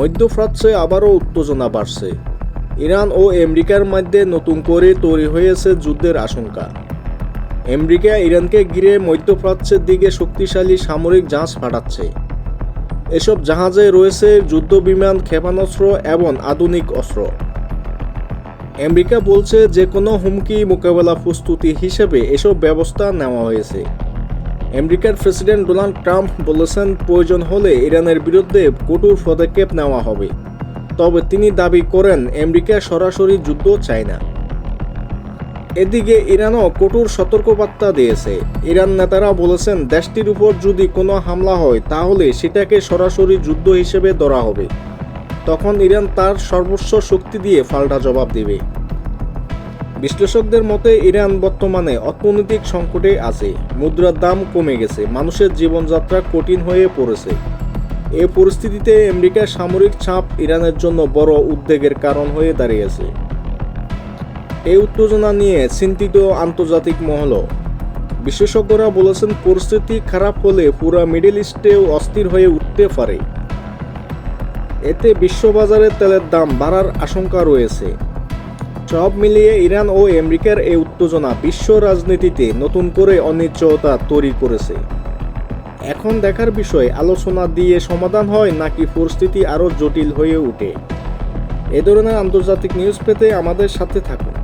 মধ্যপ্রাচ্যে আবারও উত্তেজনা বাড়ছে। ইরান ও আমেরিকার মধ্যে নতুন করে তৈরি হয়েছে যুদ্ধের আশঙ্কা। আমেরিকা ইরানকে ঘিরে মধ্যপ্রাচ্যের দিকে শক্তিশালী সামরিক জাহাজ পাঠাচ্ছে। এসব জাহাজে রয়েছে যুদ্ধবিমান, ক্ষেপণাস্ত্র এবং আধুনিক অস্ত্র। আমেরিকা বলছে যে কোনো হুমকি মোকাবেলা প্রস্তুতি হিসেবে এসব ব্যবস্থা নেওয়া হয়েছে। আমেরিকার প্রেসিডেন্ট ডোনাল্ড ট্রাম্প বলেছেন, প্রয়োজন হলে ইরানের বিরুদ্ধে কঠোর পদক্ষেপ নেওয়া হবে। তবে তিনি দাবি করেন আমেরিকা সরাসরি যুদ্ধ চায় না। এদিকে ইরানও কঠোর সতর্কবার্তা দিয়েছে। ইরান নেতারা বলেছেন, দেশটির উপর যদি কোনো হামলা হয় তাহলে সেটাকে সরাসরি যুদ্ধ হিসেবে ধরা হবে। তখন ইরান তার সর্বোচ্চ শক্তি দিয়ে পাল্টা জবাব দেবে। বিশ্লেষকদের মতে ইরান বর্তমানে অর্থনৈতিক সংকটে আছে। মুদ্রার দাম কমে গেছে, মানুষের জীবনযাত্রা কঠিন হয়ে পড়েছে। এই পরিস্থিতিতে আমেরিকার সামরিক চাপ ইরানের জন্য বড় উদ্বেগের কারণ হয়ে দাঁড়িয়েছে। এই উত্তেজনা নিয়ে চিন্তিত আন্তর্জাতিক মহল। বিশেষজ্ঞরা বলেছেন, পরিস্থিতি খারাপ হলে পুরো মিডল ইস্টেও অস্থির হয়ে উঠতে পারে। এতে বিশ্ববাজারে তেলের দাম বাড়ার আশঙ্কা রয়েছে। সব মিলিয়ে ইরান ও আমেরিকার এই উত্তেজনা বিশ্ব রাজনীতিতে নতুন করে অনিশ্চয়তা তৈরি করেছে। এখন দেখার বিষয়, আলোচনা দিয়ে সমাধান হয় নাকি পরিস্থিতি আরও জটিল হয়ে ওঠে। এ ধরনের আন্তর্জাতিক নিউজ পেতে আমাদের সাথে থাকুন।